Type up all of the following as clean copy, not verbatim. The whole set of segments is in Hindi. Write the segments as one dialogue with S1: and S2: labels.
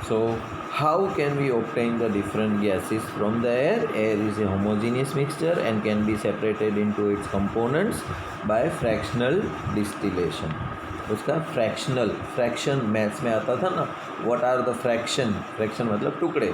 S1: So how can we obtain the different gases from the air? Air is a homogeneous mixture and can be separated into its components by fractional distillation. उसका फ्रैक्शन मैथ्स में आता था ना, व्हाट आर द फ्रैक्शन मतलब टुकड़े।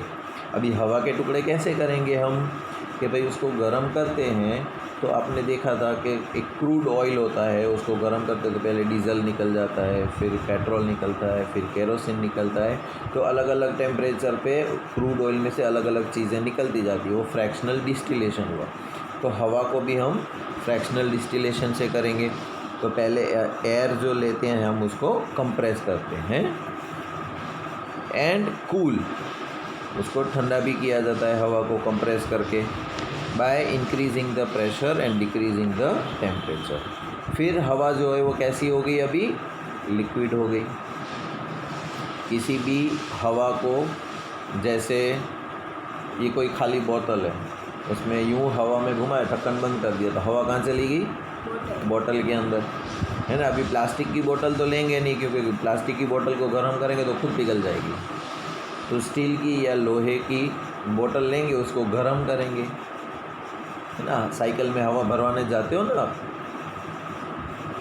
S1: अभी हवा के टुकड़े कैसे करेंगे हम, कि भाई उसको गर्म करते हैं तो आपने देखा था कि एक क्रूड ऑयल होता है, उसको गर्म करते तो पहले डीजल निकल जाता है, फिर पेट्रोल निकलता है, फिर केरोसिन निकलता है। तो अलग अलग टेम्परेचर पे क्रूड ऑयल में से अलग अलग चीज़ें निकलती जाती है, वो फ्रैक्शनल डिस्टिलेशन हुआ। तो हवा को भी हम फ्रैक्शनल डिस्टिलेशन से करेंगे। तो पहले एयर जो लेते हैं हम उसको कंप्रेस करते हैं एंड कूल, उसको ठंडा भी किया जाता है हवा को कंप्रेस करके, by increasing the pressure and decreasing the temperature. फिर हवा जो है वो कैसी हो गई, अभी लिक्विड हो गई। किसी भी हवा को, जैसे ये कोई खाली बोतल है, उसमें यूँ हवा में घुमाया, ढक्कन बंद कर दिया तो हवा कहाँ चली गई, बोतल के अंदर, है ना। अभी प्लास्टिक की बोतल तो लेंगे नहीं, क्योंकि प्लास्टिक की बोतल को गर्म करेंगे तो खुद पिघल जाएगी। तो स्टील की या लोहे की बोतल लेंगे, उसको गर्म करेंगे, है ना। साइकिल में हवा भरवाने जाते हो ना आप,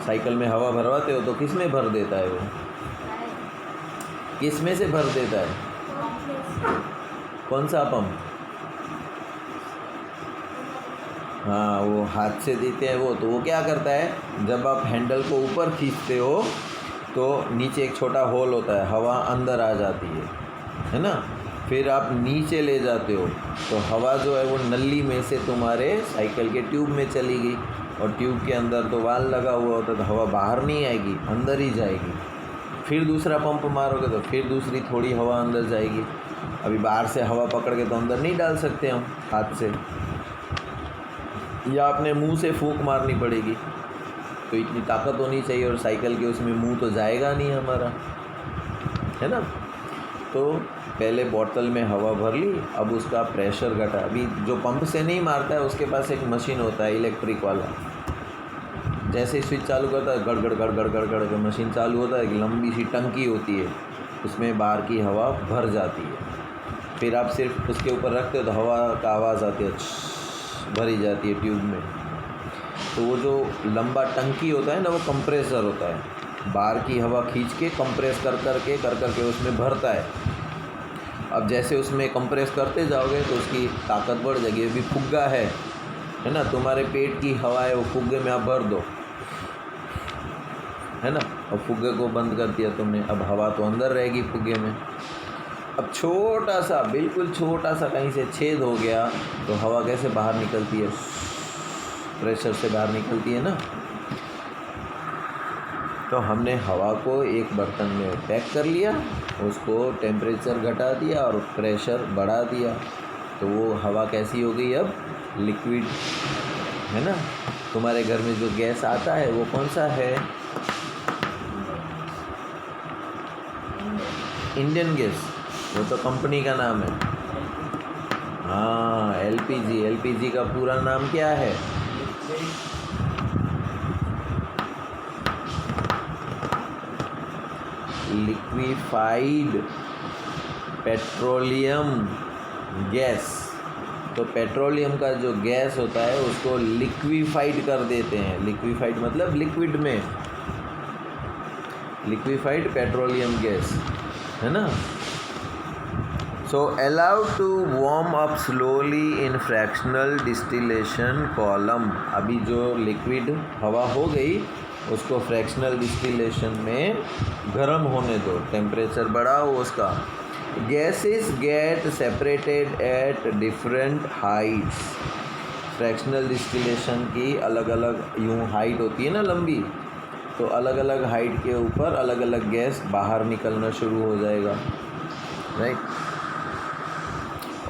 S1: साइकिल में हवा भरवाते हो तो किस में भर देता है वो, किस में से भर देता है, कौन सा पंप? हाँ, वो हाथ से देते हैं वो। तो वो क्या करता है, जब आप हैंडल को ऊपर खींचते हो तो नीचे एक छोटा होल होता है, हवा अंदर आ जाती है ना। फिर आप नीचे ले जाते हो तो हवा जो है वो नली में से तुम्हारे साइकिल के ट्यूब में चली गई, और ट्यूब के अंदर तो वाल्व लगा हुआ होता है, तो हवा बाहर नहीं आएगी, अंदर ही जाएगी। फिर दूसरा पंप मारोगे तो फिर दूसरी थोड़ी हवा अंदर जाएगी। अभी बाहर से हवा पकड़ के तो अंदर नहीं डाल सकते हम हाथ से, या अपने मुंह से फूंक मारनी पड़ेगी। तो इतनी ताकत होनी चाहिए, और साइकिल के उसमें मुंह तो जाएगा नहीं हमारा, है ना। तो पहले बोतल में हवा भर ली, अब उसका प्रेशर घटा। अभी जो पंप से नहीं मारता है उसके पास एक मशीन होता है इलेक्ट्रिक वाला, जैसे स्विच चालू करता है गड़ गड़ गड़ गड़ गड़ गड़ के मशीन चालू होता है। एक लंबी सी टंकी होती है, उसमें बाहर की हवा भर जाती है। फिर आप सिर्फ उसके ऊपर रखते हो तो हवा का आवाज़ आती है, भरी जाती है ट्यूब में। तो वो जो लंबा टंकी होता है ना, वो कंप्रेसर होता है, बाहर की हवा खींच के कंप्रेस कर करके उसमें भरता है। अब जैसे उसमें कंप्रेस करते जाओगे तो उसकी ताकत बढ़ जाएगी। अभी फुग्गा है ना, तुम्हारे पेट की हवा है, वो फुग्गे में आप भर दो, है ना। और फुग्गे को बंद कर दिया तुमने, अब हवा तो अंदर रहेगी फुग्गे में। अब छोटा सा, बिल्कुल छोटा सा कहीं से छेद हो गया तो हवा कैसे बाहर निकलती है, प्रेशर से बाहर निकलती है ना। तो हमने हवा को एक बर्तन में पैक कर लिया, उसको टेम्परेचर घटा दिया और प्रेशर बढ़ा दिया, तो वो हवा कैसी हो गई, अब लिक्विड, है ना। तुम्हारे घर में जो गैस आता है वो कौन सा है, इंडियन गैस, वो तो कंपनी का नाम है। हाँ, एलपीजी। एलपीजी का पूरा नाम क्या है, लिक्विफाइड पेट्रोलियम गैस। तो पेट्रोलियम का जो गैस होता है उसको लिक्विफाइड कर देते हैं। लिक्विफाइड मतलब लिक्विड में, लिक्विफाइड पेट्रोलियम गैस, है ना। So allowed to warm up slowly in fractional distillation column. अभी जो लिक्विड हवा हो गई उसको फ्रैक्शनल डिस्टिलेशन में गर्म होने दो, टेम्परेचर बढ़ाओ उसका। Gases get separated at different Heights. Fractional distillation की अलग अलग यूँ हाइट होती है ना, लंबी, तो अलग अलग हाइट के ऊपर अलग अलग गैस बाहर निकलना शुरू हो जाएगा, राइट।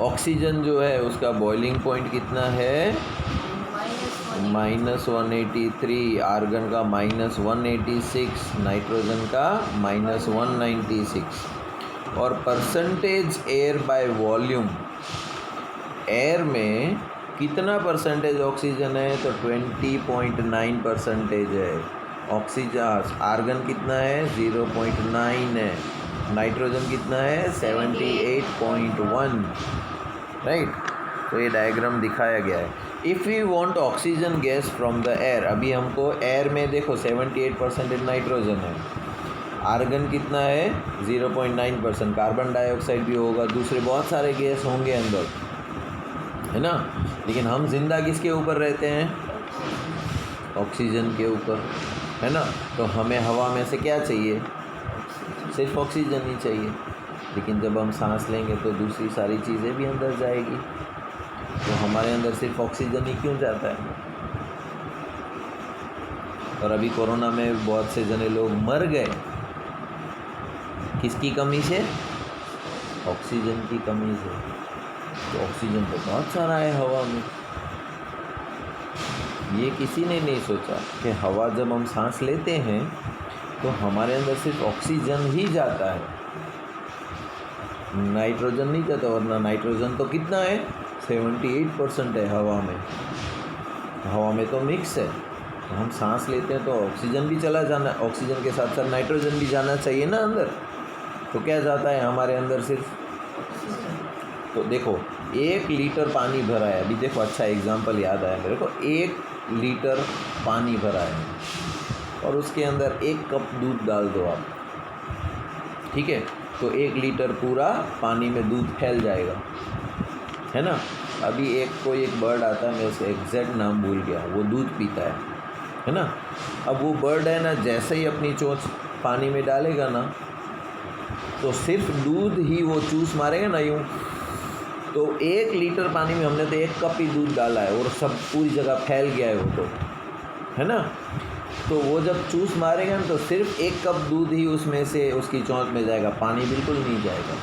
S1: ऑक्सीजन जो है उसका बॉइलिंग पॉइंट कितना है, -183, आर्गन का -186, नाइट्रोजन का -196। और percentage air by volume, air में कितना परसेंटेज ऑक्सीजन है, तो 20.9% है ऑक्सीजन। आर्गन कितना है, 0.9 है, नाइट्रोजन कितना है 78.1, राइट। तो ये डायग्राम दिखाया गया है। If we want oxygen gas from the air, अभी हमको एयर में देखो 78% नाइट्रोजन है, आर्गन कितना है 0.9%, कार्बन डाइऑक्साइड भी होगा, दूसरे बहुत सारे गैस होंगे अंदर, है ना। लेकिन हम जिंदा किसके ऊपर रहते हैं, ऑक्सीजन के ऊपर, है ना। तो हमें हवा में से क्या चाहिए, सिर्फ ऑक्सीजन ही चाहिए। लेकिन जब हम सांस लेंगे तो दूसरी सारी चीज़ें भी अंदर जाएगी, तो हमारे अंदर सिर्फ ऑक्सीजन ही क्यों जाता है। और अभी कोरोना में बहुत से जने लोग मर गए, किसकी कमी से, ऑक्सीजन की कमी से। तो ऑक्सीजन तो बहुत सारा है हवा में। ये किसी ने नहीं सोचा कि हवा जब हम सांस लेते हैं तो हमारे अंदर सिर्फ ऑक्सीजन ही जाता है, नाइट्रोजन नहीं जाता। वरना नाइट्रोजन तो कितना है 78% है हवा में। हवा में तो मिक्स है, तो हम सांस लेते हैं तो ऑक्सीजन भी चला जाना, ऑक्सीजन के साथ साथ नाइट्रोजन भी जाना चाहिए ना अंदर। तो क्या जाता है हमारे अंदर सिर्फ, तो देखो 1 लीटर पानी भरा है, अभी देखो अच्छा एग्जांपल याद आया मेरे को। 1 लीटर पानी भरा है और उसके अंदर 1 कप दूध डाल दो आप, ठीक है। तो 1 लीटर पूरा पानी में दूध फैल जाएगा, है ना। अभी कोई एक बर्ड आता है, मैं उसका एग्जैक्ट नाम भूल गया, वो दूध पीता है ना। अब वो बर्ड है ना, जैसे ही अपनी चोंच पानी में डालेगा ना, तो सिर्फ दूध ही वो चूस मारेगा ना यूँ, तो 1 लीटर पानी में हमने तो 1 कप ही दूध डाला है और सब पूरी जगह फैल गया है वो, तो है ना। तो वो जब चूस मारेगा ना, तो सिर्फ 1 कप दूध ही उसमें से उसकी चोंच में जाएगा, पानी बिल्कुल नहीं जाएगा,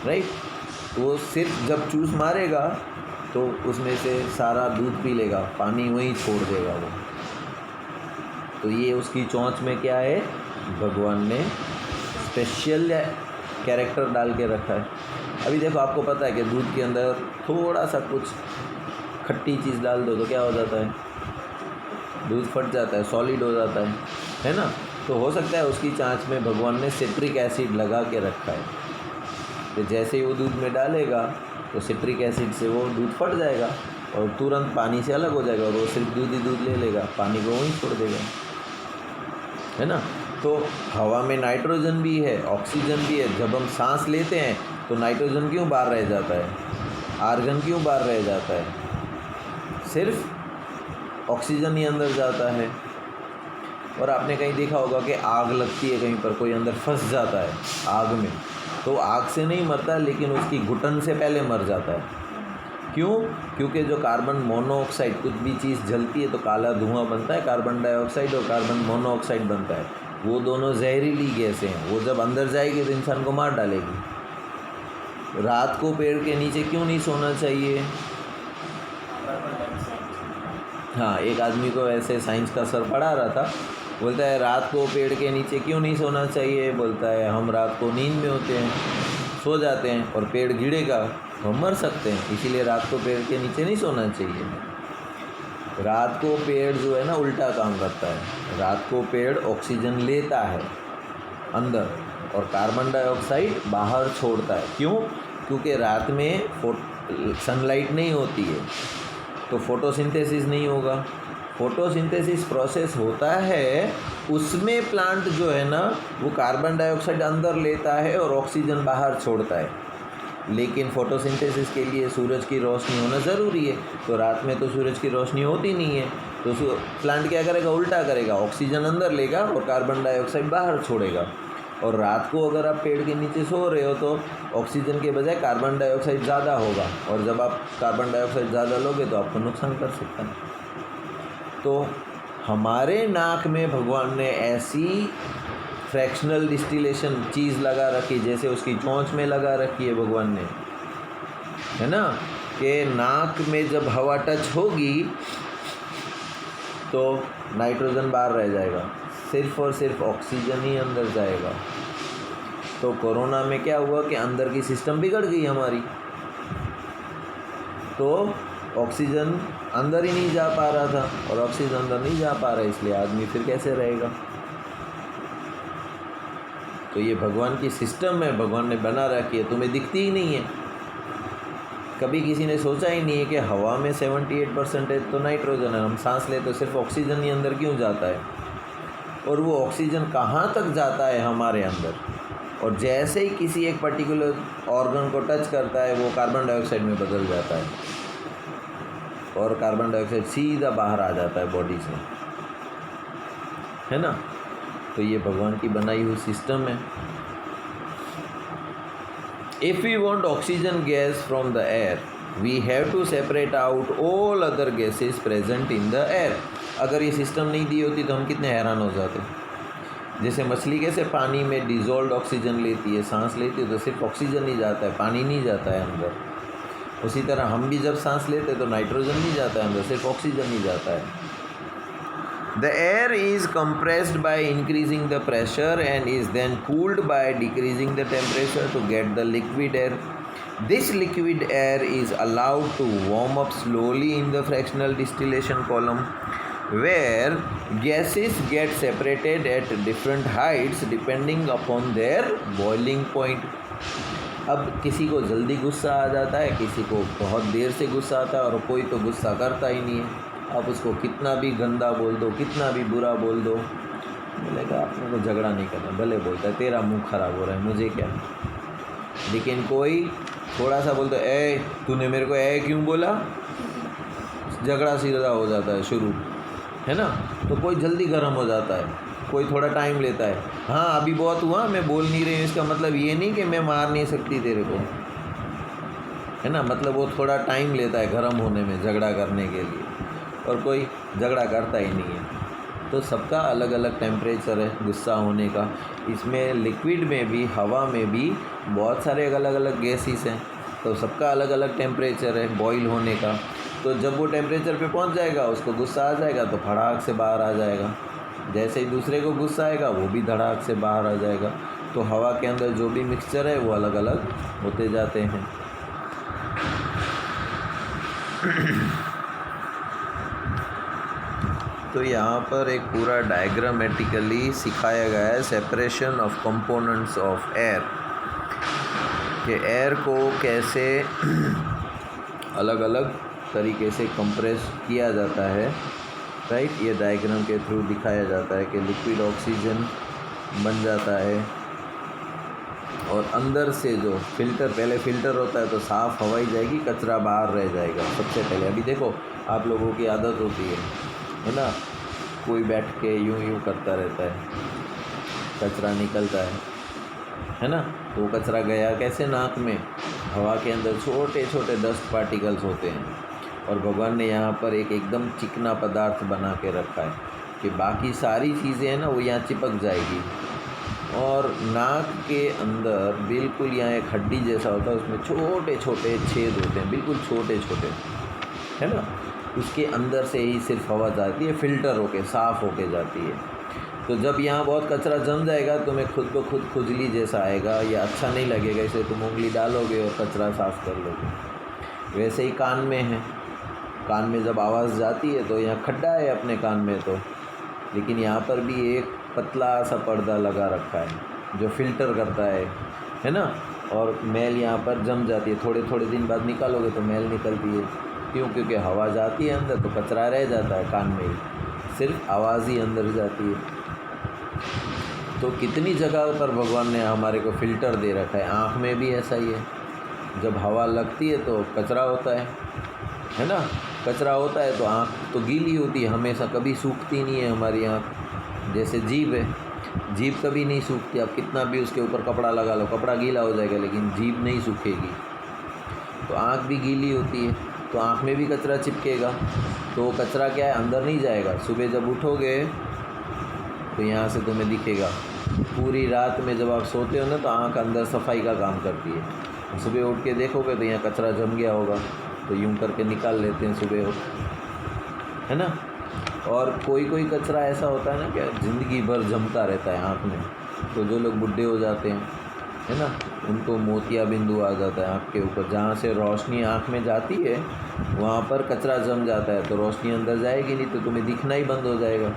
S1: राइट। वो सिर्फ जब चूस मारेगा तो उसमें से सारा दूध पी लेगा, पानी वहीं छोड़ देगा वो। तो ये उसकी चोंच में क्या है, भगवान ने स्पेशल कैरेक्टर डाल के रखा है। अभी देखो आपको पता है कि दूध के अंदर थोड़ा सा कुछ खट्टी चीज़ डाल दो तो क्या हो जाता है, दूध फट जाता है, सॉलिड हो जाता है ना। तो हो सकता है उसकी चाँच में भगवान ने सिट्रिक एसिड लगा के रखा है, तो जैसे ही वो दूध में डालेगा तो सिट्रिक एसिड से वो दूध फट जाएगा और तुरंत पानी से अलग हो जाएगा और वो सिर्फ दूध ही दूध ले लेगा, पानी को वहीं छोड़ देगा, है ना। तो हवा में नाइट्रोजन भी है, ऑक्सीजन भी है। जब हम सांस लेते हैं तो नाइट्रोजन क्यों बाहर रह जाता है, आर्गन क्यों बाहर रह जाता है, सिर्फ ऑक्सीजन ही अंदर जाता है। और आपने कहीं देखा होगा कि आग लगती है कहीं पर, कोई अंदर फंस जाता है आग में, तो आग से नहीं मरता लेकिन उसकी घुटन से पहले मर जाता है। क्यों, क्योंकि जो कार्बन मोनोऑक्साइड, कुछ भी चीज़ जलती है तो काला धुआं बनता है, कार्बन डाइऑक्साइड और कार्बन मोनोऑक्साइड बनता है, वो दोनों जहरीली गैसें हैं। वो जब अंदर जाएगी तो इंसान को मार डालेगी। रात को पेड़ के नीचे क्यों नहीं सोना चाहिए, हाँ, एक आदमी को ऐसे साइंस का सर पढ़ा रहा था, बोलता है रात को पेड़ के नीचे क्यों नहीं सोना चाहिए, बोलता है हम रात को नींद में होते हैं, सो जाते हैं और पेड़ गिरेगा तो हम मर सकते हैं, इसीलिए रात को पेड़ के नीचे नहीं सोना चाहिए। रात को पेड़ जो है ना उल्टा काम करता है, रात को पेड़ ऑक्सीजन लेता है अंदर और कार्बन डाइऑक्साइड बाहर छोड़ता है। क्यों, क्योंकि रात में सनलाइट नहीं होती है तो फोटोसिंथेसिस नहीं होगा। फोटोसिंथेसिस प्रोसेस होता है, उसमें प्लांट जो है ना वो कार्बन डाइऑक्साइड अंदर लेता है और ऑक्सीजन बाहर छोड़ता है। लेकिन फोटोसिंथेसिस के लिए सूरज की रोशनी होना ज़रूरी है, तो रात में तो सूरज की रोशनी होती नहीं है, तो प्लांट क्या करेगा, उल्टा करेगा, ऑक्सीजन अंदर लेगा और कार्बन डाइऑक्साइड बाहर छोड़ेगा। और रात को अगर आप पेड़ के नीचे सो रहे हो तो ऑक्सीजन के बजाय कार्बन डाइऑक्साइड ज़्यादा होगा, और जब आप कार्बन डाइऑक्साइड ज़्यादा लोगे तो आपको नुकसान कर सकता है। तो हमारे नाक में भगवान ने ऐसी फ्रैक्शनल डिस्टिलेशन चीज़ लगा रखी, जैसे उसकी चोंच में लगा रखी है भगवान ने, है ना, कि नाक में जब हवा टच होगी तो नाइट्रोजन बाहर रह जाएगा, सिर्फ और सिर्फ ऑक्सीजन ही अंदर जाएगा। तो कोरोना में क्या हुआ कि अंदर की सिस्टम बिगड़ गई हमारी, तो ऑक्सीजन अंदर ही नहीं जा पा रहा था, और ऑक्सीजन अंदर नहीं जा पा रहा है, इसलिए आदमी फिर कैसे रहेगा। तो ये भगवान की सिस्टम है, भगवान ने बना रखी है, तुम्हें दिखती ही नहीं है। कभी किसी ने सोचा ही नहीं है कि हवा में 78% तो नाइट्रोजन है, हम सांस लेते तो सिर्फ ऑक्सीजन ही अंदर क्यों जाता है, और वो ऑक्सीजन कहाँ तक जाता है हमारे अंदर, और जैसे ही किसी एक पर्टिकुलर ऑर्गन को टच करता है वो कार्बन डाइऑक्साइड में बदल जाता है, और कार्बन डाइऑक्साइड सीधा बाहर आ जाता है बॉडी से, है ना। तो ये भगवान की बनाई हुई सिस्टम है। If we want oxygen gas from the air we have to separate out all other gases present in the air. अगर ये सिस्टम नहीं दी होती तो हम कितने हैरान हो जाते। जैसे मछली कैसे पानी में डिज़ोल्व ऑक्सीजन लेती है, सांस लेती है तो सिर्फ ऑक्सीजन नहीं जाता है, पानी नहीं जाता है अंदर। उसी तरह हम भी जब सांस लेते हैं तो नाइट्रोजन नहीं जाता है अंदर, सिर्फ ऑक्सीजन ही जाता है। The air is compressed by increasing the pressure and is then cooled by decreasing the temperature to get the liquid air. This liquid air is allowed to warm up slowly in the fractional distillation column, where gases get separated at different heights depending upon their boiling point. अब किसी को जल्दी गुस्सा आ जाता है, किसी को बहुत देर से गुस्सा आता है, और कोई तो गुस्सा करता ही नहीं है। आप उसको कितना भी गंदा बोल दो, कितना भी बुरा बोल दो, बोलेगा अपने को झगड़ा नहीं करना, भले बोलता है तेरा मुंह खराब हो रहा है मुझे क्या। लेकिन कोई थोड़ा सा बोलता है ए तूने मेरे को ए क्यों बोला, झगड़ा सीधा हो जाता है शुरू, है ना। तो कोई जल्दी गर्म हो जाता है, कोई थोड़ा टाइम लेता है। हाँ अभी बहुत हुआ, मैं बोल नहीं रही हूँ, इसका मतलब ये नहीं कि मैं मार नहीं सकती तेरे को, है ना। मतलब वो थोड़ा टाइम लेता है गर्म होने में, झगड़ा करने के लिए, और कोई झगड़ा करता ही नहीं है। तो सबका अलग अलग टेम्परेचर है गुस्सा होने का। इसमें लिक्विड में भी, हवा में भी बहुत सारे अलग अलग गैसेस हैं, तो सबका अलग अलग टेम्परेचर है बॉईल होने का। तो जब वो टेम्परेचर पे पहुंच जाएगा, उसको गुस्सा आ जाएगा तो फटाक से बाहर आ जाएगा। जैसे ही दूसरे को गुस्सा आएगा वो भी धड़ाक से बाहर आ जाएगा। तो हवा के अंदर जो भी मिक्सचर है वो अलग अलग होते जाते हैं। तो यहाँ पर एक पूरा डायग्रामेटिकली सिखाया गया है separation of components of air, कि एयर को कैसे अलग अलग तरीके से कंप्रेस किया जाता है, राइट। ये डायग्राम के थ्रू दिखाया जाता है कि लिक्विड ऑक्सीजन बन जाता है, और अंदर से जो फ़िल्टर, पहले फ़िल्टर होता है तो साफ़ हवा ही जाएगी, कचरा बाहर रह जाएगा सबसे पहले। अभी देखो आप लोगों की आदत होती है ना, कोई बैठ के यूं करता रहता है, कचरा निकलता है ना। तो वो कचरा गया कैसे नाक में, हवा के अंदर छोटे छोटे डस्ट पार्टिकल्स होते हैं, और भगवान ने यहाँ पर एक एकदम चिकना पदार्थ बना के रखा है कि बाकी सारी चीज़ें हैं ना वो यहाँ चिपक जाएगी। और नाक के अंदर बिल्कुल यहाँ एक हड्डी जैसा होता है, उसमें छोटे छोटे छेद होते हैं, बिल्कुल छोटे छोटे, है ना। उसके अंदर से ही सिर्फ हवा जाती है, फ़िल्टर होके साफ़ होके जाती है। तो जब यहाँ बहुत कचरा जम जाएगा तो मैं खुद ब खुद खुजली जैसा आएगा, या अच्छा नहीं लगेगा, इसे तुम उंगली डालोगे और कचरा साफ़ कर लोगे। वैसे ही कान में है, कान में जब आवाज़ जाती है तो यहाँ खड्डा है अपने कान में, तो लेकिन यहाँ पर भी एक पतला सा पर्दा लगा रखा है जो फ़िल्टर करता है ना। और मैल यहाँ पर जम जाती है, थोड़े थोड़े दिन बाद निकालोगे तो मैल निकलती है। क्यों? क्योंकि हवा जाती है अंदर तो कचरा रह जाता है कान में ही, सिर्फ आवाज़ ही अंदर जाती है। तो कितनी जगह पर भगवान ने हमारे को फ़िल्टर दे रखा है। आँख में भी ऐसा ही है, जब हवा लगती है तो कचरा होता है ना। कचरा होता है तो आँख तो गीली होती है हमेशा, कभी सूखती नहीं है हमारी आँख। जैसे जीभ है, जीभ कभी नहीं सूखती, आप कितना भी उसके ऊपर कपड़ा लगा लो, कपड़ा गीला हो जाएगा लेकिन जीभ नहीं सूखेगी। तो आँख भी गीली होती है, तो आँख में भी कचरा चिपकेगा। तो वो कचरा क्या है, अंदर नहीं जाएगा। सुबह जब उठोगे तो यहाँ से तुम्हें दिखेगा। पूरी रात में जब आप सोते हो ना तो आँख अंदर सफाई का काम करती है। सुबह उठ के देखोगे तो यहाँ कचरा जम गया होगा, तो यूँ करके निकाल लेते हैं सुबह उठ, है ना। और कोई कोई कचरा ऐसा होता है ना कि ज़िंदगी भर जमता रहता है आँख में। तो जो लोग बुढ़े हो जाते हैं, है ना, उनको मोतिया बिंदु आ जाता है आँख के ऊपर। जहाँ से रोशनी आँख में जाती है वहाँ पर कचरा जम जाता है, तो रोशनी अंदर जाएगी नहीं तो तुम्हें दिखना ही बंद हो जाएगा।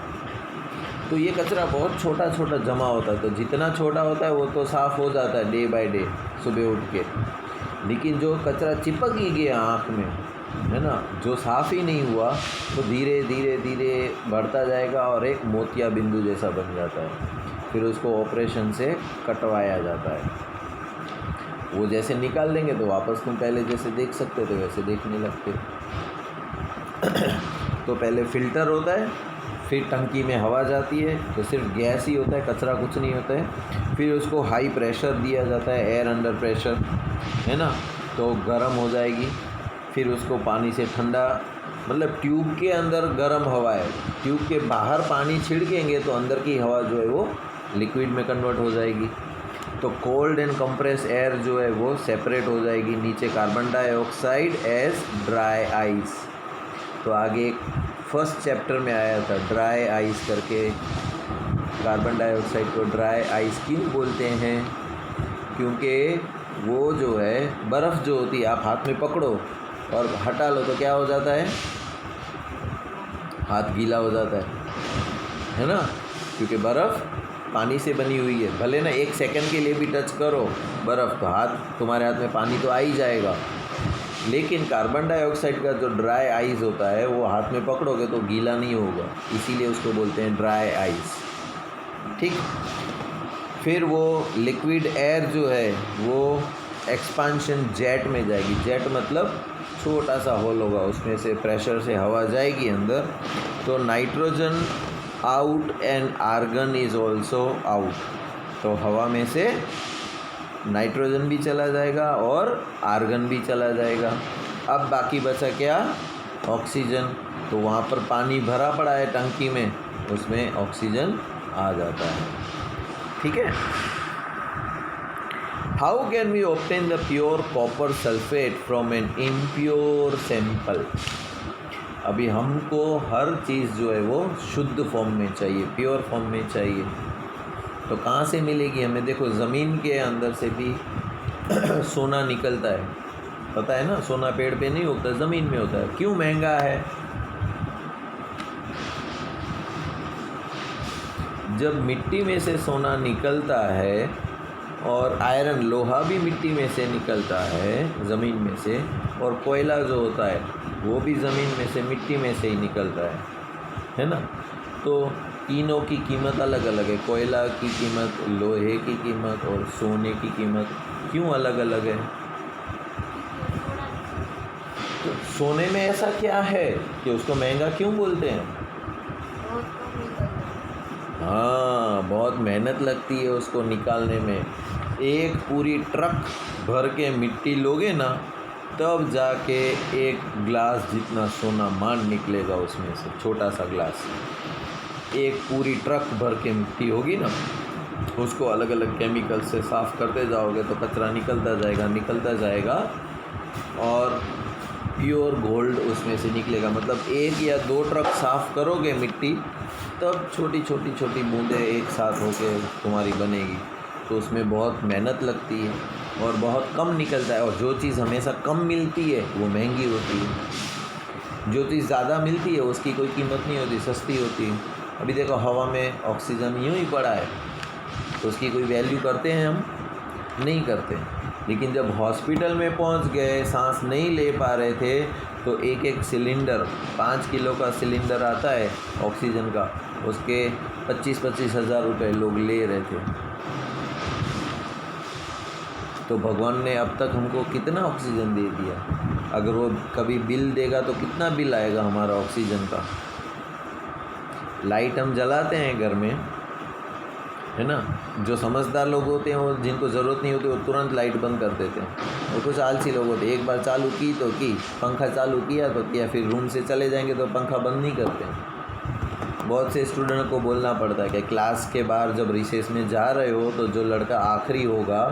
S1: तो ये कचरा बहुत छोटा छोटा जमा होता है, तो जितना छोटा होता है वो तो साफ़ हो जाता है डे बाय डे सुबह उठ के, लेकिन जो कचरा चिपक ही गया आँख में, है ना, जो साफ़ ही नहीं हुआ, तो धीरे धीरे धीरे बढ़ता जाएगा और एक मोतिया बिंदु जैसा बन जाता है। फिर उसको ऑपरेशन से कटवाया जाता है। वो जैसे निकाल देंगे तो वापस तुम पहले जैसे देख सकते थे वैसे देखने लगते। तो पहले फ़िल्टर होता है, फिर टंकी में हवा जाती है, तो सिर्फ गैस ही होता है, कचरा कुछ नहीं होता है। फिर उसको हाई प्रेशर दिया जाता है, एयर अंडर प्रेशर, है ना, तो गर्म हो जाएगी। फिर उसको पानी से ठंडा, मतलब ट्यूब के अंदर गर्म हवा है, ट्यूब के बाहर पानी छिड़केंगे तो अंदर की हवा जो है वो लिक्विड में कन्वर्ट हो जाएगी। तो कोल्ड एंड कंप्रेस एयर जो है वो सेपरेट हो जाएगी। नीचे carbon dioxide as dry ice. तो आगे फर्स्ट चैप्टर में आया था ड्राई आइस करके। कार्बन डाइऑक्साइड को ड्राई आइस क्यों बोलते हैं? क्योंकि वो जो है बर्फ़ जो होती है, आप हाथ में पकड़ो और हटा लो तो क्या हो जाता है? हाथ गीला हो जाता है ना, क्योंकि बर्फ़ पानी से बनी हुई है। भले ना एक सेकंड के लिए भी टच करो बर्फ़ तो तुम्हारे हाथ में पानी तो आ ही जाएगा, लेकिन कार्बन डाइऑक्साइड का जो ड्राई आइस होता है वो हाथ में पकड़ोगे तो गीला नहीं होगा, इसीलिए उसको बोलते हैं ड्राई आइस। ठीक, फिर वो लिक्विड एयर जो है वो एक्सपांशन जेट में जाएगी। जेट मतलब छोटा सा होल होगा, उसमें से प्रेशर से हवा जाएगी अंदर, तो nitrogen out and argon is also out. तो हवा में से नाइट्रोजन भी चला जाएगा और आर्गन भी चला जाएगा। अब बाकी बचा क्या? ऑक्सीजन। तो वहाँ पर पानी भरा पड़ा है टंकी में, उसमें ऑक्सीजन आ जाता है। ठीक है। How can we obtain the pure copper sulphate from an impure sample? अभी हमको हर चीज़ जो है वो शुद्ध फॉर्म में चाहिए, प्योर फॉर्म में चाहिए। तो कहाँ से मिलेगी हमें? देखो, ज़मीन के अंदर से भी सोना निकलता है, पता है ना। सोना पेड़ पे नहीं उगता, ज़मीन में होता है। क्यों महंगा है? जब मिट्टी में से सोना निकलता है, और आयरन लोहा भी मिट्टी में से निकलता है ज़मीन में से, और कोयला जो होता है वो भी ज़मीन में से, मिट्टी में से ही निकलता है ना। तो तीनों की कीमत अलग अलग है। कोयला की कीमत, लोहे की कीमत और सोने की कीमत क्यों अलग अलग है? तो सोने में ऐसा क्या है कि उसको महंगा क्यों बोलते हैं? हाँ, बहुत मेहनत लगती है उसको निकालने में। एक पूरी ट्रक भर के मिट्टी लोगे ना, तब जाके एक ग्लास जितना सोना मान निकलेगा उसमें से, छोटा सा ग्लास। एक पूरी ट्रक भर के मिट्टी होगी ना, उसको अलग अलग केमिकल से साफ़ करते जाओगे तो कचरा निकलता जाएगा और प्योर गोल्ड उसमें से निकलेगा। मतलब एक या दो ट्रक साफ़ करोगे मिट्टी, तब छोटी छोटी बूंदें एक साथ होके तुम्हारी बनेगी। तो उसमें बहुत मेहनत लगती है और बहुत कम निकलता है। और जो चीज़ हमेशा कम मिलती है वो महंगी होती है, जो चीज़ ज़्यादा मिलती है उसकी कोई कीमत नहीं होती, सस्ती होती है। अभी देखो, हवा में ऑक्सीजन यूँ ही पड़ा है तो उसकी कोई वैल्यू करते हैं हम? नहीं करते। लेकिन जब हॉस्पिटल में पहुंच गए, सांस नहीं ले पा रहे थे, तो एक एक सिलेंडर, 5 किलो का सिलेंडर आता है ऑक्सीजन का, उसके 25-25 हज़ार रुपये लोग ले रहे थे। तो भगवान ने अब तक हमको कितना ऑक्सीजन दे दिया। अगर वो कभी बिल देगा तो कितना बिल आएगा हमारा ऑक्सीजन का। लाइट हम जलाते हैं घर में, है ना। जो समझदार लोग होते हैं, वो जिनको ज़रूरत नहीं होती, वो तुरंत लाइट बंद कर देते हैं। और कुछ आलसी लोग होते हैं, एक बार चालू की तो की, पंखा चालू किया तो किया, फिर रूम से चले जाएंगे तो पंखा बंद नहीं करते। बहुत से स्टूडेंट को बोलना पड़ता है कि क्लास के बाहर जब रिसेस में जा रहे हो तो जो लड़का आखिरी होगा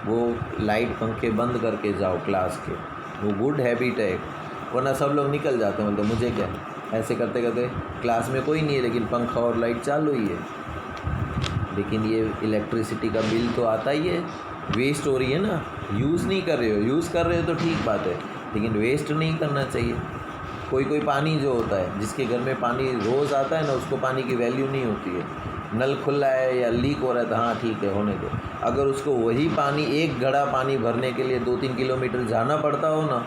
S1: वो लाइट पंखे बंद करके जाओ क्लास के। वो गुड हैबिट है, वरना सब लोग निकल जाते हैं, मतलब मुझे क्या, ऐसे करते करते क्लास में कोई नहीं है लेकिन पंखा और लाइट चालू ही है। लेकिन ये इलेक्ट्रिसिटी का बिल तो आता ही है, वेस्ट हो रही है ना। यूज़ नहीं कर रहे हो, यूज़ कर रहे हो तो ठीक बात है, लेकिन वेस्ट नहीं करना चाहिए। कोई पानी जो होता है, जिसके घर में पानी रोज़ आता है ना, उसको पानी की वैल्यू नहीं होती है। नल खुला है या लीक हो रहा है तो हाँ ठीक है होने दो। अगर उसको वही पानी, एक घड़ा पानी भरने के लिए 2-3 किलोमीटर जाना पड़ता हो ना,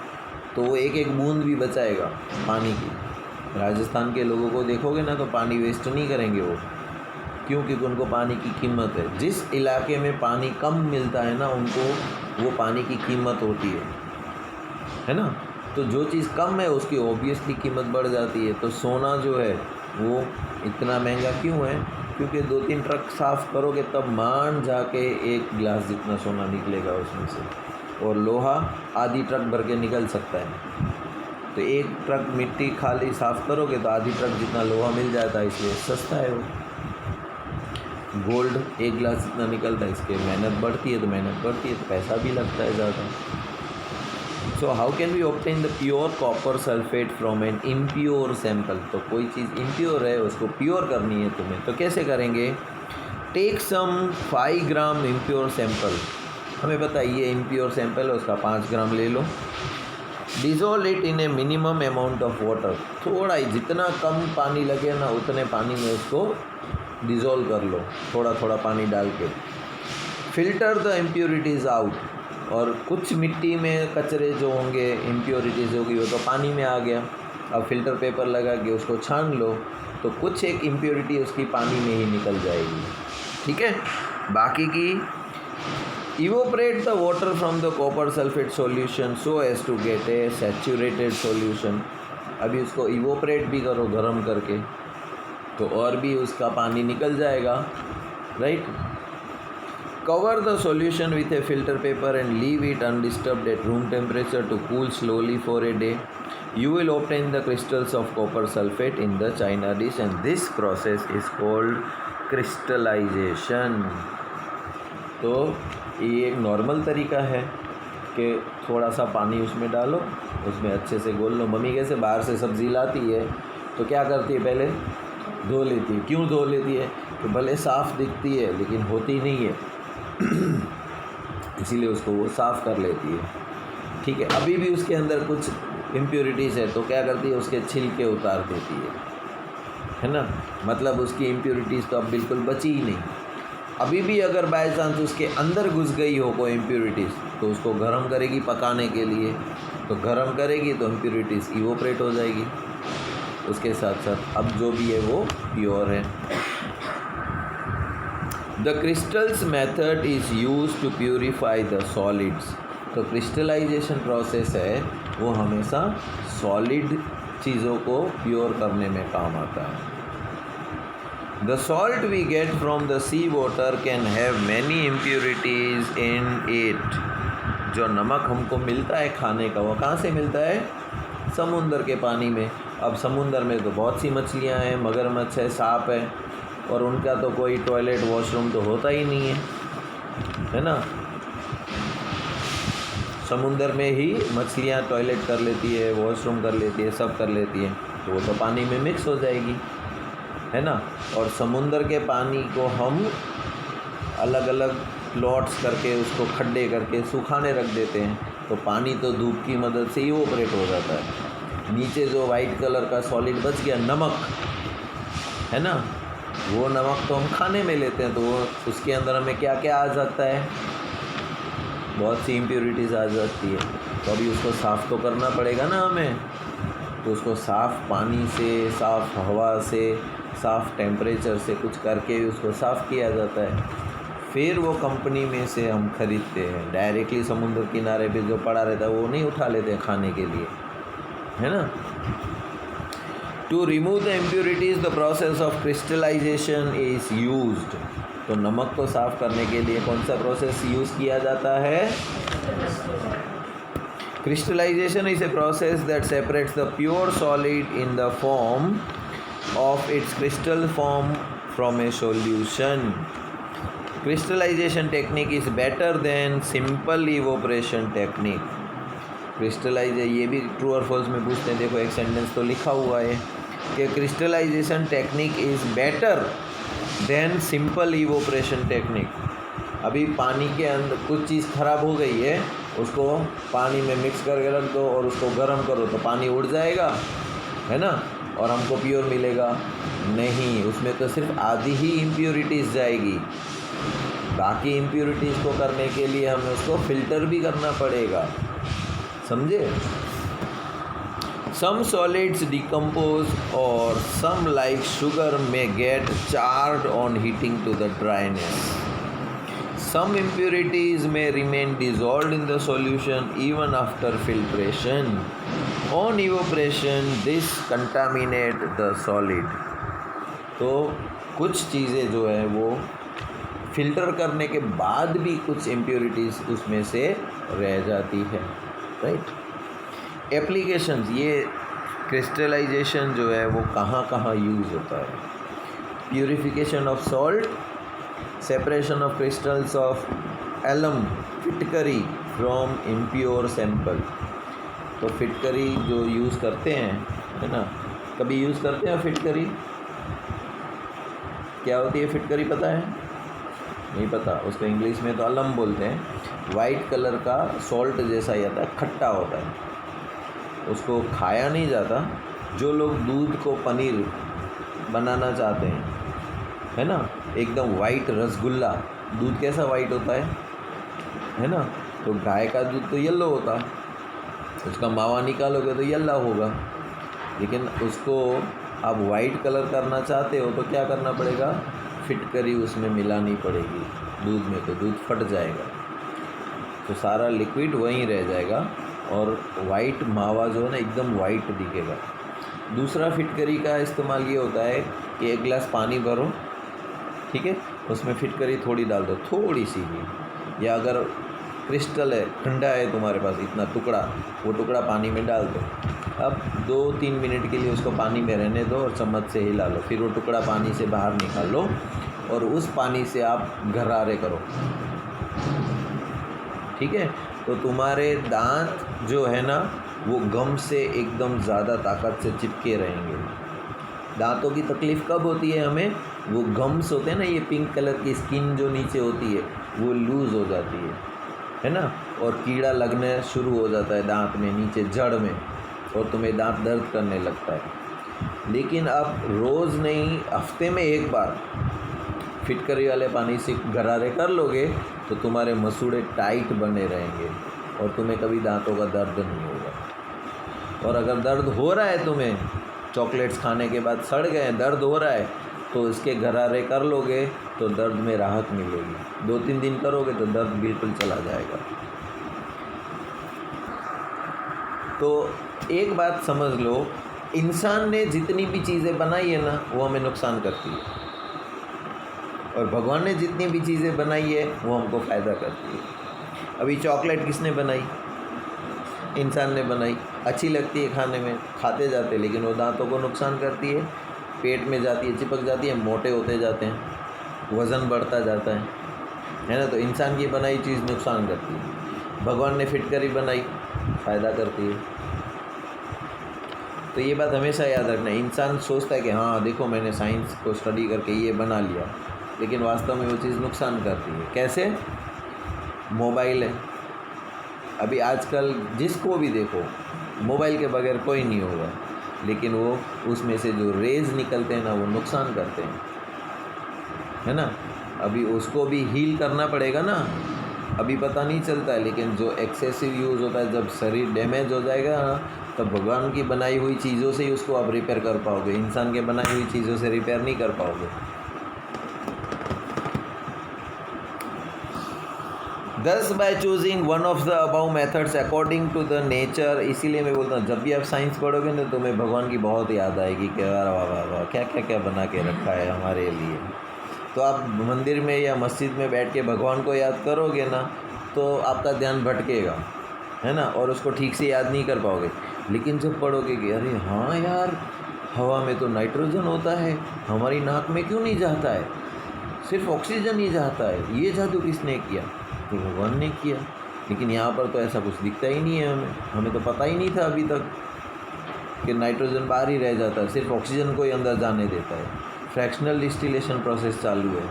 S1: तो वो एक एक बूंद भी बचाएगा पानी की। राजस्थान के लोगों को देखोगे ना तो पानी वेस्ट नहीं करेंगे वो, क्योंकि उनको पानी की कीमत है। जिस इलाके में पानी कम मिलता है ना, उनको वो पानी की कीमत होती है ना। तो जो चीज़ कम है उसकी ऑब्वियसली कीमत बढ़ जाती है। तो सोना जो है वो इतना महंगा क्यों है? क्योंकि 2-3 ट्रक साफ़ करोगे तब मान जाके एक गिलास जितना सोना निकलेगा उसमें से, और लोहा आधी ट्रक भर के निकल सकता है। तो एक ट्रक मिट्टी खाली साफ़ करोगे तो आधी ट्रक जितना लोहा मिल जाता है, इसलिए सस्ता है वो। गोल्ड एक गिलास जितना निकलता है, इसके मेहनत बढ़ती है, तो मेहनत बढ़ती है तो पैसा भी लगता है ज़्यादा। So how can we obtain the pure copper sulphate from an impure sample? तो कोई चीज़ इम्प्योर है उसको प्योर करनी है तुम्हें, तो कैसे करेंगे? टेक सम 5 ग्राम इम्प्योर सैंपल। हमें पता है ये इम्प्योर सैंपल है, उसका 5 ग्राम ले लो। Dissolve it in a minimum amount of water. थोड़ा ही, जितना कम पानी लगे ना उतने पानी में उसको डिज़ोल्व कर लो, थोड़ा थोड़ा पानी डाल के। Filter the impurities out. और कुछ मिट्टी में कचरे जो होंगे, इम्प्योरिटीज़ होगी, वो तो पानी में आ गया। अब फ़िल्टर पेपर लगा के उसको छान लो तो कुछ एक इम्प्योरिटी उसकी पानी में ही निकल जाएगी, ठीक है। बाकी की evaporate the water from the copper sulphate solution so as to get a saturated solution. अभी उसको इवोपरेट भी करो गर्म करके, तो और भी उसका पानी निकल जाएगा, right. Cover the solution with a filter paper and leave it undisturbed at room temperature to cool slowly for a day. You will obtain the crystals of copper sulfate in the china dish, and this process is called crystallization. तो ये एक नॉर्मल तरीका है कि थोड़ा सा पानी उसमें डालो, उसमें अच्छे से घोल लो। मम्मी कैसे बाहर से सब्ज़ी लाती है तो क्या करती है, पहले धो लेती है। क्यों धो लेती है? तो भले साफ़ दिखती है लेकिन होती नहीं है इसीलिए उसको वो साफ़ कर लेती है, ठीक है। अभी भी उसके अंदर कुछ इम्प्योरिटीज़ है तो क्या करती है, उसके छिलके उतार देती है ना। मतलब उसकी इम्प्योरिटीज़ तो अब बिल्कुल बची ही नहीं। अभी भी अगर बाय चांस उसके अंदर घुस गई हो कोई इम्प्योरिटीज़ तो उसको गर्म करेगी पकाने के लिए, तो गर्म करेगी तो इम्प्योरिटीज़ इवोपरेट हो जाएगी उसके साथ साथ। अब जो भी है वो प्योर है। The crystals method is use to purify the solids. तो क्रिस्टलाइजेशन प्रोसेस है वो हमेशा सॉलिड चीज़ों को प्योर करने में काम आता है। The salt we get from the sea water can have many impurities in it. जो नमक हमको मिलता है खाने का, वो कहाँ से मिलता है? समुंदर के पानी में। अब समुंदर में तो बहुत सी मछलियाँ हैं, मगरमच्छ है, सांप है, और उनका तो कोई टॉयलेट वॉशरूम तो होता ही नहीं है ना। समुंदर में ही मछलियाँ टॉयलेट कर लेती है, वॉशरूम कर लेती है, सब कर लेती है, तो वो तो पानी में मिक्स हो जाएगी, है ना। और समुंदर के पानी को हम अलग अलग प्लॉट्स करके, उसको खड्डे करके सुखाने रख देते हैं, तो पानी तो धूप की मदद से इवोपरेट हो जाता है। नीचे जो वाइट कलर का सॉलिड बच गया, नमक है ना, वो नमक तो हम खाने में लेते हैं, तो वो उसके अंदर हमें क्या क्या आ जाता है, बहुत सी इम्प्योरिटीज़ आ जाती है। तो अभी उसको साफ़ तो करना पड़ेगा ना हमें, तो उसको साफ़ पानी से, साफ़ हवा से, साफ़ टेम्परेचर से कुछ करके उसको साफ़ किया जाता है। फिर वो कंपनी में से हम ख़रीदते हैं। डायरेक्टली समुद्र किनारे पे जो पड़ा रहता है वो नहीं उठा लेते हैं खाने के लिए, है ना। To remove the impurities the process of crystallisation is used. तो नमक को साफ़ करने के लिए कौन सा प्रोसेस यूज़ किया जाता है? Crystallisation is a process that separates the pure solid in the form of its crystal form from a solution. Crystallisation technique is better than simple evaporation technique. Crystallise, ये भी ट्रू और फॉल्स में पूछते हैं। देखो एक सेंटेंस तो लिखा हुआ है कि crystallisation technique is better than simple evaporation technique. अभी पानी के अंदर कुछ चीज़ ख़राब हो गई है, उसको पानी में मिक्स करके रख दो और उसको गर्म करो तो पानी उड़ जाएगा, है ना। और हमको प्योर मिलेगा? नहीं, उसमें तो सिर्फ आधी ही इम्प्योरिटीज़ जाएगी। बाकी इम्प्योरिटीज़ को करने के लिए हमें उसको फ़िल्टर भी करना पड़ेगा, समझे? Some solids decompose or some like sugar may get charred on heating to the dryness. Some impurities may remain dissolved in the solution even after filtration. On evaporation, this contaminate the solid. तो कुछ चीज़ें जो है वो फिल्टर करने के बाद भी कुछ इम्प्योरिटीज़ उसमें से रह जाती है, राइट? एप्लीकेशंस, ये क्रिस्टलाइजेशन जो है वो कहाँ कहाँ यूज़ होता है? Purification of salt, separation of crystals of alum, फिटकरी फ्रॉम इम्प्योर सैंपल। तो फिटकरी जो यूज़ करते हैं, है ना, कभी यूज़ करते हैं फिटकरी? क्या होती है फिटकरी, पता है? नहीं पता। उसको इंग्लिश में तो अलम बोलते हैं। वाइट कलर का सॉल्ट जैसा ही आता है, खट्टा होता है, उसको खाया नहीं जाता। जो लोग दूध को पनीर बनाना चाहते हैं, है ना, एकदम वाइट रसगुल्ला, दूध कैसा वाइट होता है ना? तो गाय का दूध तो येलो होता, उसका मावा निकालोगे तो येलो होगा। लेकिन उसको आप वाइट कलर करना चाहते हो तो क्या करना पड़ेगा? फिटकरी उसमें मिलानी पड़ेगी दूध में, तो दूध फट जाएगा, तो सारा लिक्विड वहीं रह जाएगा और वाइट मावा जो है ना एकदम वाइट दिखेगा। दूसरा फिटकरी का इस्तेमाल ये होता है कि एक गिलास पानी भरो, ठीक है, उसमें फिटकरी थोड़ी डाल दो, थोड़ी सी ही, या अगर क्रिस्टल है, ठंडा है तुम्हारे पास इतना टुकड़ा, वो टुकड़ा पानी में डाल दो। अब 2-3 मिनट के लिए उसको पानी में रहने दो और चम्मच से हिला लो, फिर वो टुकड़ा पानी से बाहर निकाल लो और उस पानी से आप गरारे करो, ठीक है? तो तुम्हारे दांत जो है ना वो गम से एकदम ज़्यादा ताकत से चिपके रहेंगे। दांतों की तकलीफ़ कब होती है हमें? वो गम्स होते हैं ना, ये पिंक कलर की स्किन जो नीचे होती है वो लूज़ हो जाती है ना, और कीड़ा लगने शुरू हो जाता है दांत में नीचे जड़ में, और तुम्हें दांत दर्द करने लगता है। लेकिन आप रोज़ नहीं, हफ्ते में एक बार फिटकरी वाले पानी से गरारे कर लोगे तो तुम्हारे मसूड़े टाइट बने रहेंगे और तुम्हें कभी दांतों का दर्द नहीं होगा। और अगर दर्द हो रहा है, तुम्हें चॉकलेट्स खाने के बाद सड़ गए, दर्द हो रहा है, तो इसके गरारे कर लोगे तो दर्द में राहत मिलेगी। 2-3 दिन करोगे तो दर्द बिल्कुल चला जाएगा। तो एक बात समझ लो, इंसान ने जितनी भी चीज़ें बनाई है ना वो हमें नुकसान करती है, और भगवान ने जितनी भी चीज़ें बनाई है वो हमको फ़ायदा करती है। अभी चॉकलेट किसने बनाई? इंसान ने बनाई। अच्छी लगती है खाने में, खाते जाते, लेकिन वो दांतों को नुकसान करती है, पेट में जाती है, चिपक जाती है, मोटे होते जाते हैं, वज़न बढ़ता जाता है ना। तो इंसान की बनाई चीज़ नुकसान करती है। भगवान ने फिटकरी बनाई, फ़ायदा करती है। तो ये बात हमेशा याद रखना। इंसान सोचता है कि हाँ देखो मैंने साइंस को स्टडी करके ये बना लिया, लेकिन वास्तव में वो चीज़ नुकसान करती है। कैसे? मोबाइल है, अभी आजकल जिसको भी देखो मोबाइल के बगैर कोई नहीं होगा, लेकिन वो उसमें से जो रेज़ निकलते हैं ना वो नुकसान करते हैं, है ना। अभी उसको भी हील करना पड़ेगा ना, अभी पता नहीं चलता है, लेकिन जो एक्सेसिव यूज़ होता है, जब शरीर डैमेज हो जाएगा ना, तब भगवान की बनाई हुई चीज़ों से ही उसको आप रिपेयर कर पाओगे, इंसान के बनाई हुई चीज़ों से रिपेयर नहीं कर पाओगे। Thus by choosing one of the above methods according to the nature, इसीलिए मैं बोलता हूँ जब भी आप साइंस पढ़ोगे ना तो तुम्हें भगवान की बहुत याद आएगी कि वाह वाह वाह क्या क्या क्या बना के रखा है हमारे लिए। तो आप मंदिर में या मस्जिद में बैठ के भगवान को याद करोगे ना तो आपका ध्यान भटकेगा, है ना, और उसको ठीक से याद नहीं कर पाओगे। लेकिन जब पढ़ोगे कि अरे हाँ यार, हवा में तो नाइट्रोजन होता है, हमारी नाक में क्यों नहीं जाता है, सिर्फ ऑक्सीजन ही जाता है, ये जादू किसने किया? तो भगवान ने किया। लेकिन यहाँ पर तो ऐसा कुछ दिखता ही नहीं है, हमें तो पता ही नहीं था अभी तक कि नाइट्रोजन बाहर ही रह जाता है, सिर्फ ऑक्सीजन को ही अंदर जाने देता है। फ्रैक्शनल डिस्टिलेशन प्रोसेस चालू है,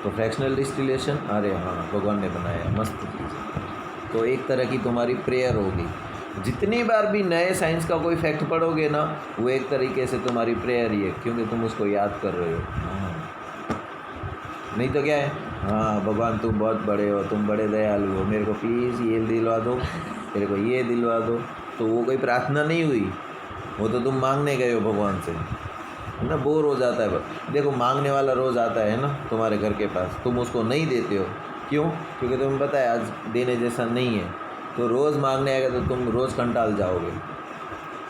S1: तो फ्रैक्शनल डिस्टिलेशन, अरे हाँ भगवान ने बनाया, मस्त चीज़। तो एक तरह की तुम्हारी प्रेयर होगी। जितनी बार भी नए साइंस का कोई फैक्ट पढ़ोगे ना, वो एक तरीके से तुम्हारी प्रेयर ही है, क्योंकि तुम उसको याद कर रहे हो। हाँ, नहीं तो क्या है, हाँ भगवान तुम बहुत बड़े हो, तुम बड़े दयालु हो, मेरे को प्लीज़ ये दिलवा दो, मेरे को ये दिलवा दो। तो वो कोई प्रार्थना नहीं हुई, वो तो तुम मांगने गए हो भगवान से, है ना। बोर हो जाता है। देखो मांगने वाला रोज़ आता है ना तुम्हारे घर के पास, तुम उसको नहीं देते हो, क्यों? क्योंकि तुम्हें पता है आज देने जैसा नहीं है। तो रोज़ मांगने आएगा तो तुम रोज़ कंटाल जाओगे,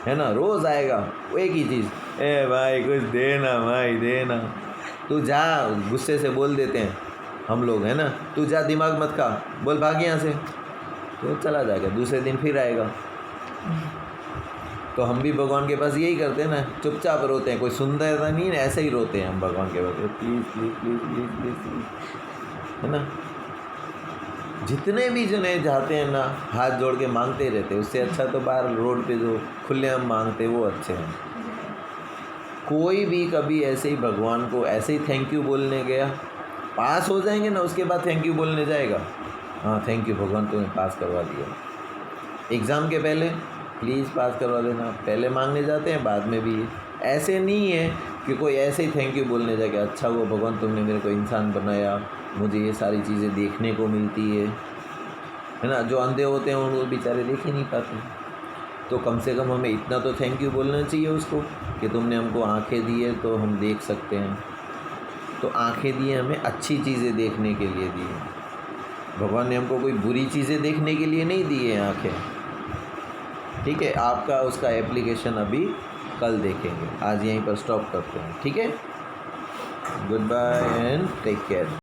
S1: है ना। रोज़ आएगा वो एक ही चीज़, ए भाई कुछ देना, भाई देना। तू जा, गुस्से से बोल देते हैं हम लोग, है ना, तू जा, दिमाग मत खा, बोल भाग यहाँ से, तो चला जाएगा। दूसरे दिन फिर आएगा। तो हम भी भगवान के पास यही करते हैं ना, चुपचाप रोते हैं, कोई सुनता है नहीं, ऐसे ही रोते हैं हम भगवान के पास, please please please please please please, है ना। जितने भी जने जाते हैं ना, हाथ जोड़ के मांगते रहते हैं। उससे अच्छा तो बाहर रोड पे जो खुले हम मांगते वो अच्छे हैं। कोई भी कभी ऐसे ही भगवान को ऐसे ही थैंक यू बोलने गया, पास हो जाएंगे ना, उसके बाद थैंक यू बोलने जाएगा, हाँ थैंक यू भगवान तुम्हें पास करवा दिया। एग्ज़ाम के पहले प्लीज़ पास करवा देना, पहले मांगने जाते हैं, बाद में भी। ऐसे नहीं है कि कोई ऐसे ही थैंक यू बोलने जाएगा, अच्छा हुआ भगवान तुमने मेरे को इंसान बनाया, मुझे ये सारी चीज़ें देखने को मिलती है ना। जो अंधे होते हैं उनको बेचारे देख ही नहीं पाते। तो कम से कम हमें इतना तो थैंक यू बोलना चाहिए उसको कि तुमने हमको आँखें दी है तो हम देख सकते हैं। तो आँखें दी है हमें अच्छी चीज़ें देखने के लिए दी है, भगवान ने हमको कोई बुरी चीज़ें देखने के लिए नहीं दी है आँखें। ठीक है, आपका उसका एप्लीकेशन अभी कल देखेंगे। आज यहीं पर स्टॉप करते हैं, ठीक है। Goodbye and take care.